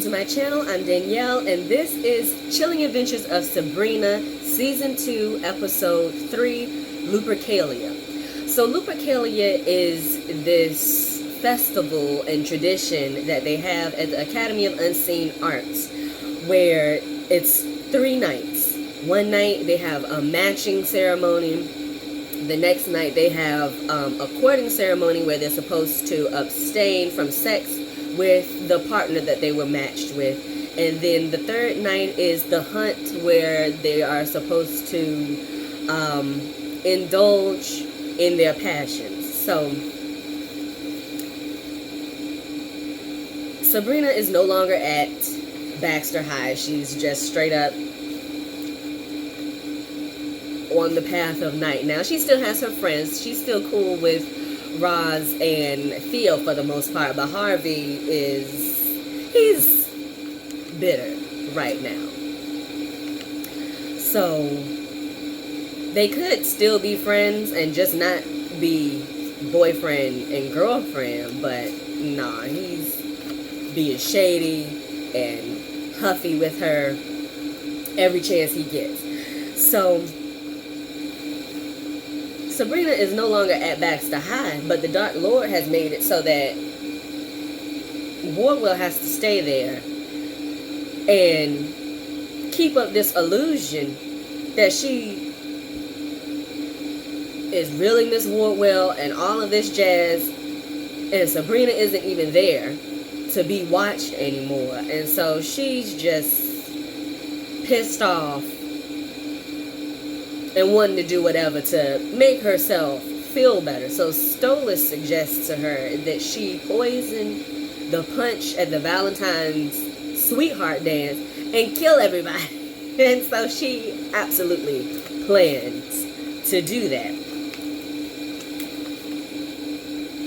to my channel. I'm Danielle, and this is Chilling Adventures of Sabrina, Season 2, Episode 3, Lupercalia. So Lupercalia is this festival and tradition that they have at the Academy of Unseen Arts, where it's 3 nights. One night they have a matching ceremony. The next night they have a courting ceremony where they're supposed to abstain from sex with the partner that they were matched with. And then the third night is the hunt, where they are supposed to indulge in their passions. So Sabrina is no longer at Baxter High. She's just straight up on the path of night. Now, she still has her friends. She's still cool with Roz and Theo for the most part, but Harvey he's bitter right now. So they could still be friends and just not be boyfriend and girlfriend, but nah, he's being shady and huffy with her every chance he gets. So Sabrina is no longer at Baxter High, but the Dark Lord has made it so that Wardwell has to stay there and keep up this illusion that she is really Miss Wardwell and all of this jazz, and Sabrina isn't even there to be watched anymore. And so she's just pissed off and wanting to do whatever to make herself feel better. So Stolas suggests to her that she poison the punch at the Valentine's sweetheart dance and kill everybody. And so she absolutely plans to do that.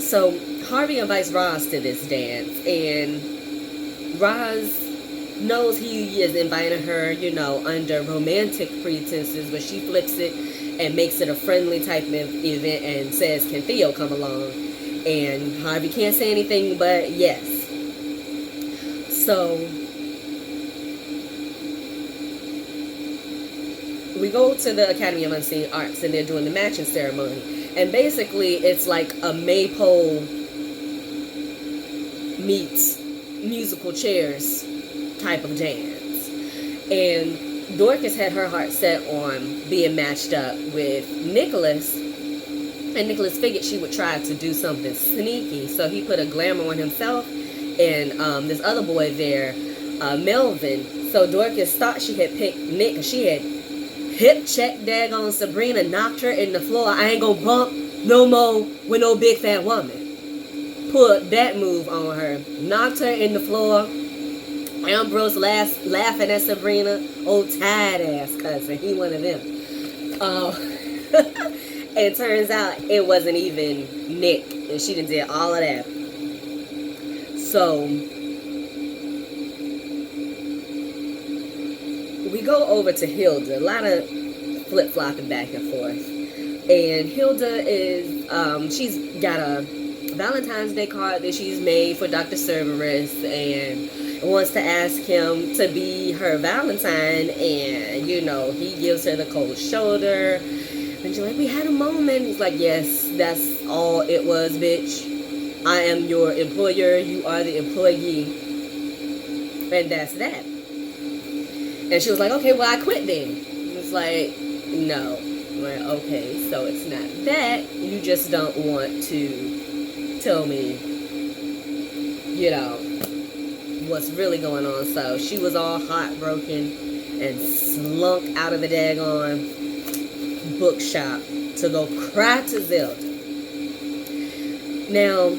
So Harvey invites Roz to this dance, and Roz knows he is inviting her, under romantic pretenses, but she flips it and makes it a friendly type of event and says, can Theo come along? And Harvey can't say anything but yes. So we go to the Academy of Unseen Arts, and they're doing the matching ceremony. And basically it's like a maypole meets musical chairs type of dance. And Dorcas had her heart set on being matched up with Nicholas, and Nicholas figured she would try to do something sneaky, so he put a glamour on himself and this other boy there, Melvin. So Dorcas thought she had picked Nick, because she had hip checked daggone Sabrina, knocked her in the floor. I ain't gonna bump no more with no big fat woman. Put that move on her, knocked her in the floor. Ambrose laughing at Sabrina, old tired ass cousin, he one of them. And it turns out it wasn't even Nick, and she done did all of that. So we go over to Hilda. A lot of flip-flopping back and forth. And Hilda is, she's got a Valentine's Day card that she's made for Dr. Cerberus, and wants to ask him to be her Valentine, and he gives her the cold shoulder, and she's like, we had a moment. He's like, yes, that's all it was, bitch. I am your employer, you are the employee, and that's that. And she was like, okay, well, I quit then. It's like, no. I'm like, okay, so it's not that, you just don't want to tell me, what's really going on. So she was all heartbroken and slunk out of the daggone bookshop to go cry to Zelda. Now,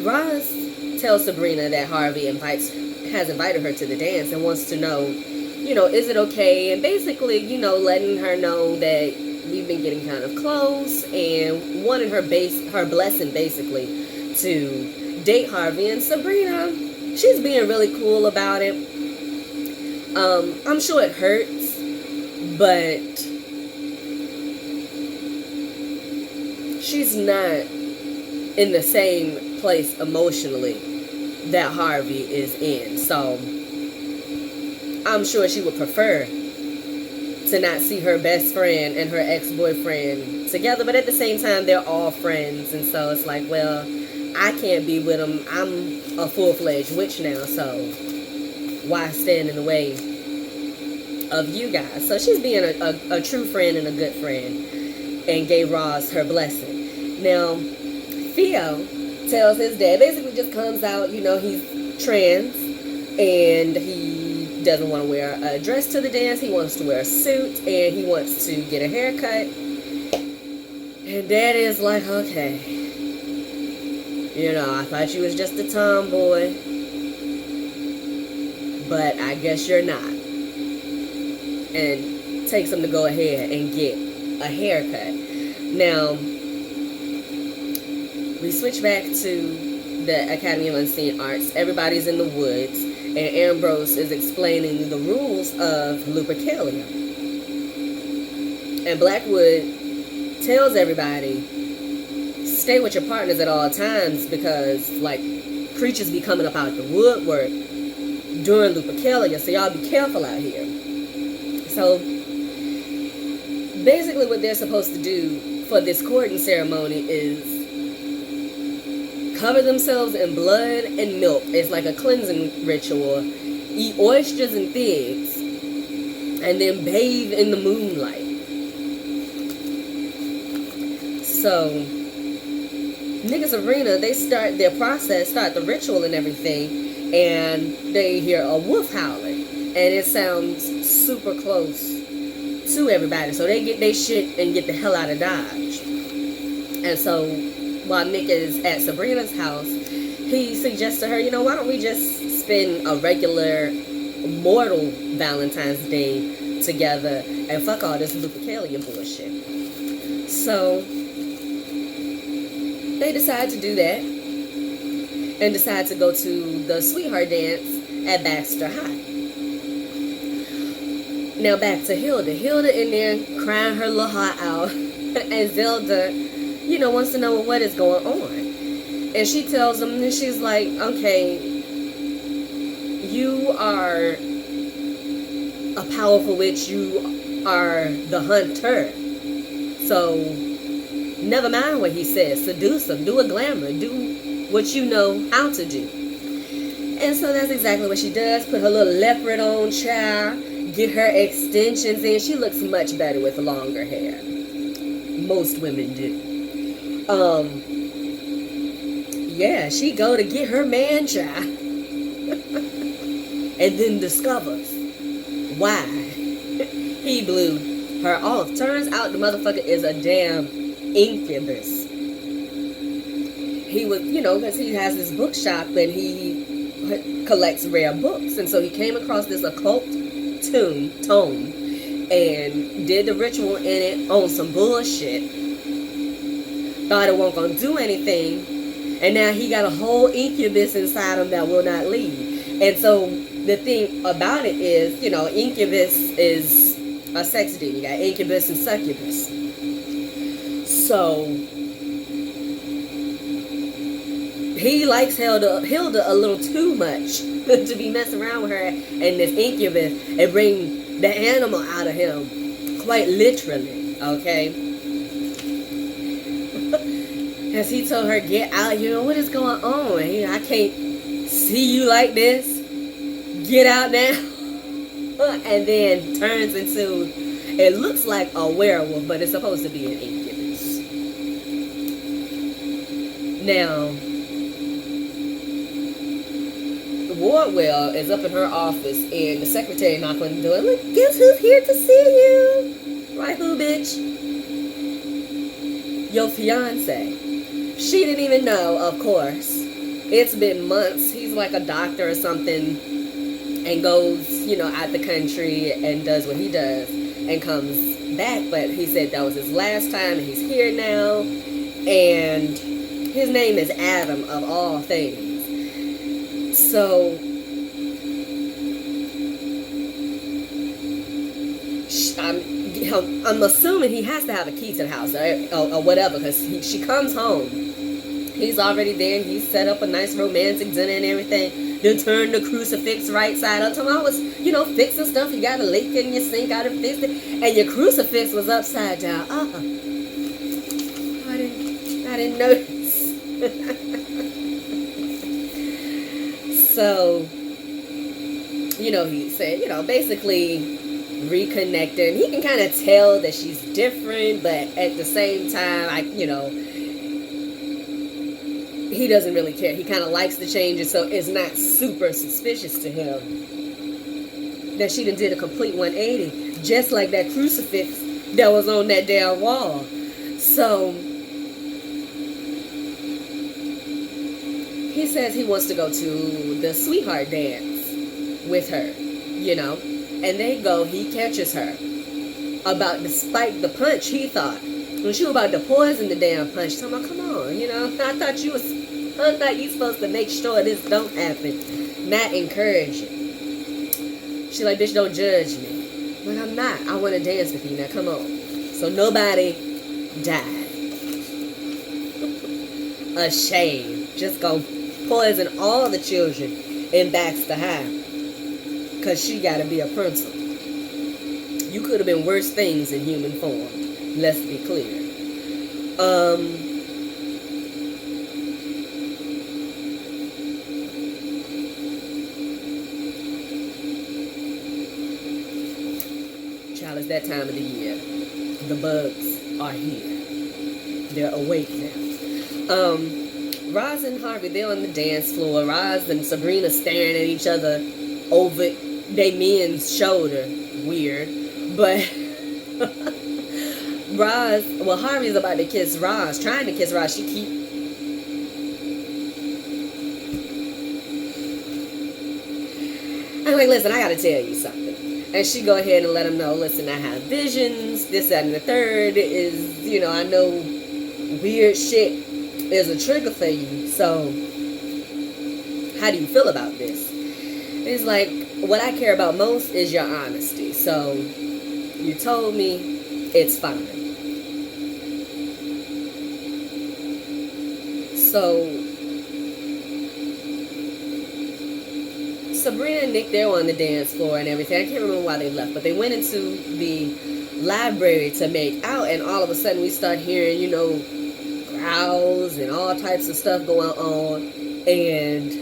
Roz tells Sabrina that Harvey has invited her to the dance and wants to know, is it okay? And basically, letting her know that we've been getting kind of close, and wanted her blessing basically to date Harvey. And Sabrina, she's being really cool about it. I'm sure it hurts, but she's not in the same place emotionally that Harvey is in. So I'm sure she would prefer to not see her best friend and her ex-boyfriend together, but at the same time they're all friends, and so it's like, well, I can't be with them. I'm a full-fledged witch now, so why stand in the way of you guys? So she's being a true friend and a good friend, and gave Roz her blessing. Now Theo tells his dad, basically just comes out, he's trans, and he doesn't want to wear a dress to the dance. He wants to wear a suit, and he wants to get a haircut. And Dad is like, okay, I thought you was just a tomboy, but I guess you're not. And takes him to go ahead and get a haircut. Now, we switch back to the Academy of Unseen Arts. Everybody's in the woods, and Ambrose is explaining the rules of Lupercalia. And Blackwood tells everybody, stay with your partners at all times, because, creatures be coming up out the woodwork during Lupercalia, so y'all be careful out here. So, basically what they're supposed to do for this courting ceremony is cover themselves in blood and milk. It's like a cleansing ritual. Eat oysters and figs, and then bathe in the moonlight. So, Nick and Sabrina, they start their process, start the ritual and everything, and they hear a wolf howling, and it sounds super close to everybody. So they get their shit and get the hell out of Dodge. And so, while Nick is at Sabrina's house, he suggests to her, why don't we just spend a regular mortal Valentine's Day together and fuck all this Lupercalia bullshit. So they decide to do that and decide to go to the sweetheart dance at Baxter High. Now back to Hilda. Hilda in there crying her little heart out, and Zelda, wants to know what is going on. And she tells him, and she's like, okay, you are a powerful witch, you are the hunter. So, never mind what he says. Seduce him, do a glamour, do what you know how to do. And so that's exactly what she does. Put her little leopard on, child, get her extensions in. She looks much better with longer hair. Most women do. Yeah, she go to get her man child. And then discovers why he blew her off. Turns out the motherfucker is a damn incubus. He was, because he has this bookshop and he collects rare books. And so he came across this occult tome and did the ritual in it on some bullshit. Thought it wasn't gonna do anything, and now he got a whole incubus inside him that will not leave. And so the thing about it is, incubus is a sex demon. You got incubus and succubus. So he likes Hilda a little too much to be messing around with her and this incubus and bring the animal out of him, quite literally. Okay. As he told her, get out, what is going on? I can't see you like this. Get out now. And then turns into, it looks like a werewolf, but it's supposed to be an incubus. Now, Wardwell is up in her office, and the secretary knocked on the door. Look, guess who's here to see you? Right, who, bitch? Your fiance. She didn't even know, of course. It's been months. He's like a doctor or something and goes, out the country and does what he does and comes back. But he said that was his last time and he's here now. And his name is Adam, of all things. So I'm assuming he has to have a key to the house or whatever, because she comes home He's already there. He set up a nice romantic dinner and everything. Then turn the crucifix right side up. So I was, fixing stuff. You got a leak in your sink. I done fixed it. And your crucifix was upside down. I didn't notice. So, he said, basically reconnecting. He can kind of tell that she's different, but at the same time, he doesn't really care. He kind of likes the changes, so it's not super suspicious to him that she done did a complete 180, just like that crucifix that was on that damn wall. So he says he wants to go to the sweetheart dance with her, and they go. He catches her about to spike the punch. He thought when she was about to poison the damn punch. Talking about, come on, I thought you supposed to make sure this don't happen, not encourage it. She like, bitch, don't judge me. Like, I'm not. I want to dance with you. Now, come on. So nobody died. A shame. Just gonna poison all the children in Baxter High. Because she got to be a principal. You could have been worse things in human form. Let's be clear. Child, it's that time of the year. The bugs are here. They're awake now. Roz and Harvey, they're on the dance floor. Roz and Sabrina staring at each other over they men's shoulder. Weird. But Harvey's about to kiss Roz, trying to kiss Roz. I'm like, listen, I gotta tell you something. And she go ahead and let him know, listen, I have visions, this, that, and the third is, I know weird shit is a trigger for you. So how do you feel about this? And he's like, what I care about most is your honesty. So you told me, it's fine. So Sabrina and Nick, they're on the dance floor and everything. I can't remember why they left, but they went into the library to make out, and all of a sudden we start hearing, growls and all types of stuff going on, and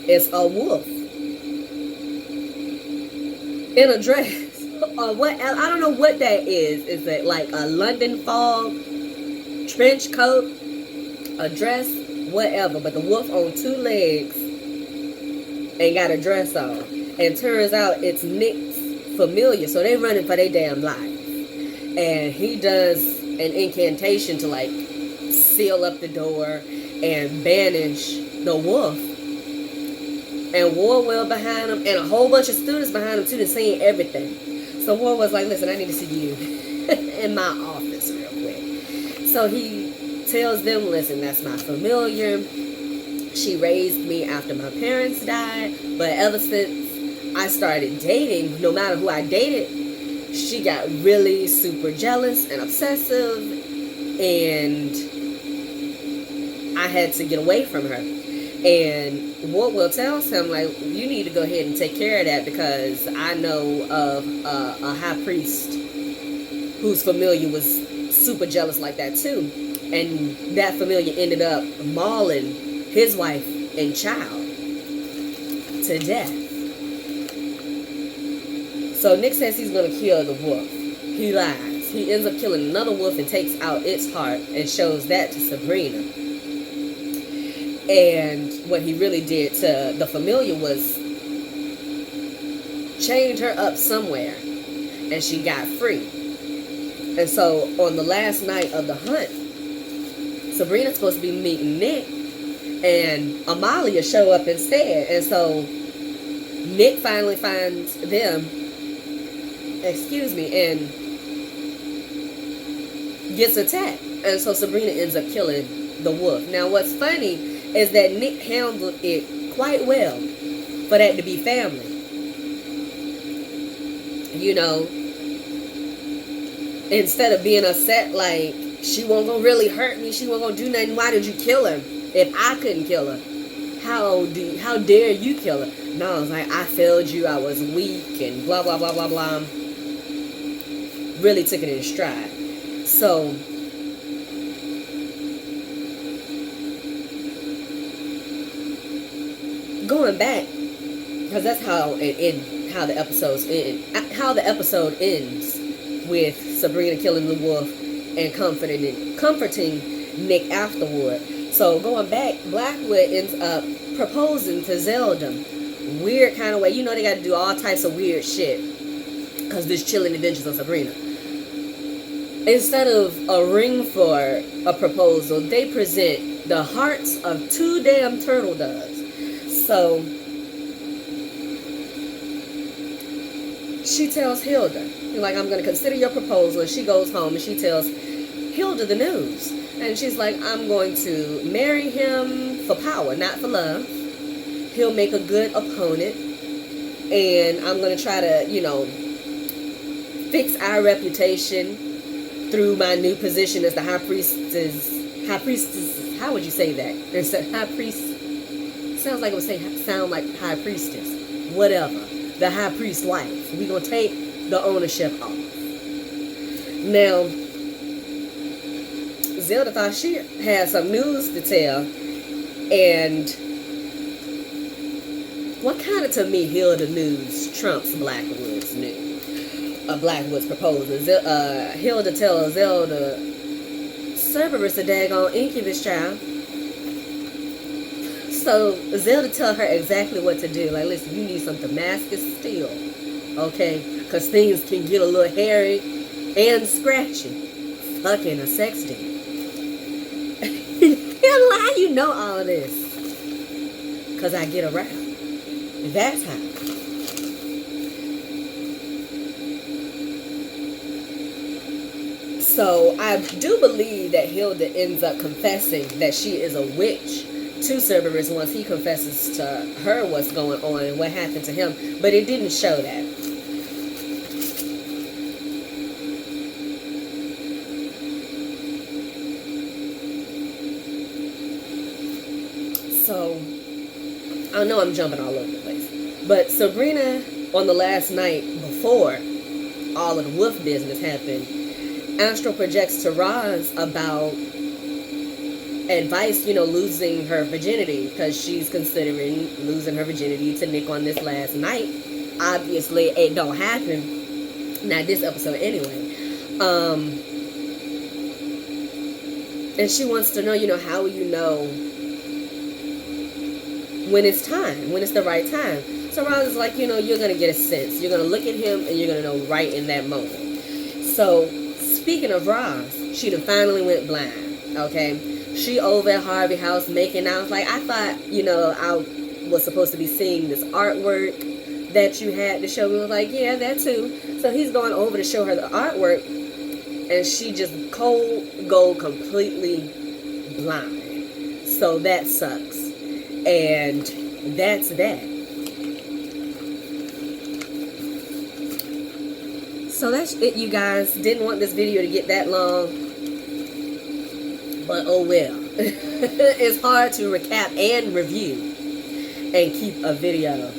it's a wolf in a dress. What? I don't know what that is. Is it like a London fog trench coat, a dress, whatever? But the wolf on two legs and got a dress on, and turns out it's Nick's familiar. So they running for their damn life, and he does an incantation to like seal up the door and banish the wolf. And Warwell behind him, and a whole bunch of students behind him too, that's seeing everything. So War was like, listen, I need to see you in my office real quick. So he tells them, listen, that's my familiar. She raised me after my parents died, but ever since I started dating, no matter who I dated, she got really super jealous and obsessive, and I had to get away from her. And Wardwell tells him, like, you need to go ahead and take care of that, because I know of a high priest whose familiar was super jealous like that too. And that familiar ended up mauling his wife and child to death. So Nick says he's going to kill the wolf. He lies. He ends up killing another wolf and takes out its heart and shows that to Sabrina. And what he really did to the familiar was chained her up somewhere, and she got free. And so on the last night of the hunt, Sabrina's supposed to be meeting Nick, and Amalia show up instead. And so Nick finally finds them, and gets attacked. And so Sabrina ends up killing the wolf. Now what's funny is that Nick handled it quite well for that to be family. Instead of being upset like, she wasn't gonna really hurt me, she wasn't gonna do nothing, why did you kill her? If I couldn't kill her, how dare you kill her? No, I was like, I failed you, I was weak, and blah, blah, blah, blah, blah. Really took it in stride. So, going back, because that's how how the episode ends with Sabrina killing the wolf and comforting Nick afterward. So going back, Blackwood ends up proposing to Zelda. Weird kind of way. You know they got to do all types of weird shit because this chilling adventures of Sabrina. Instead of a ring for a proposal, they present the hearts of 2 damn turtle doves. So she tells Hilda, like, I'm going to consider your proposal. And she goes home and she tells Hilda the news. And she's like, I'm going to marry him for power, not for love. He'll make a good opponent. And I'm going to try to, fix our reputation through my new position as the high priestess, how would you say that? It's a high priest, sounds like it would sound like high priestess. Whatever. The high priest wife. We're going to take the ownership off. Now, Zelda thought she had some news to tell, and what kind of, to me, Hilda news trumps Blackwood's news. Blackwood's proposal. Hilda tells Zelda, Cerberus a daggone incubus child. So Zelda tell her exactly what to do. Like, listen, you need some Damascus steel, okay? Because things can get a little hairy and scratchy. Fucking a sex deal. How you know all of this? Because I get around. That's how. So I do believe that Hilda ends up confessing that she is a witch to Cerberus once he confesses to her what's going on and what happened to him. But it didn't show that. So, I know I'm jumping all over the place. But Sabrina, on the last night before all of the wolf business happened, astral projects to Roz about advice, losing her virginity, because she's considering losing her virginity to Nick on this last night. Obviously, it don't happen. Not this episode anyway. And she wants to know, how will you know when it's time, when it's the right time. So Roz is like, you're going to get a sense. You're going to look at him and you're going to know right in that moment. So, speaking of Roz, she done finally went blind, okay? She over at Harvey House making out. Like, I thought, I was supposed to be seeing this artwork that you had to show me. I was like, yeah, that too. So he's going over to show her the artwork, and she just go completely blind. So that sucks. And that's that. So that's it, you guys. Didn't want this video to get that long, but oh well. It's hard to recap and review and keep a video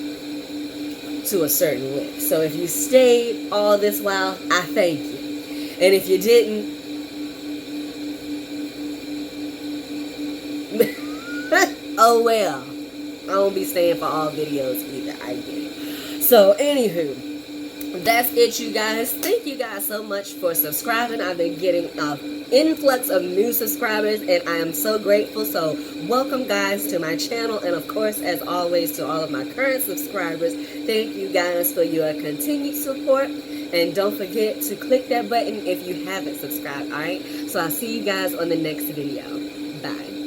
to a certain length. So if you stayed all this while, I thank you. And if you didn't, oh well. I won't be staying for all videos either. I get it. So anywho, that's it, you guys. Thank you guys so much for subscribing. I've been getting an influx of new subscribers, and I am so grateful. So welcome, guys, to my channel. And of course, as always, to all of my current subscribers, thank you guys for your continued support. And don't forget to click that button if you haven't subscribed. All right, so I'll see you guys on the next video. Bye.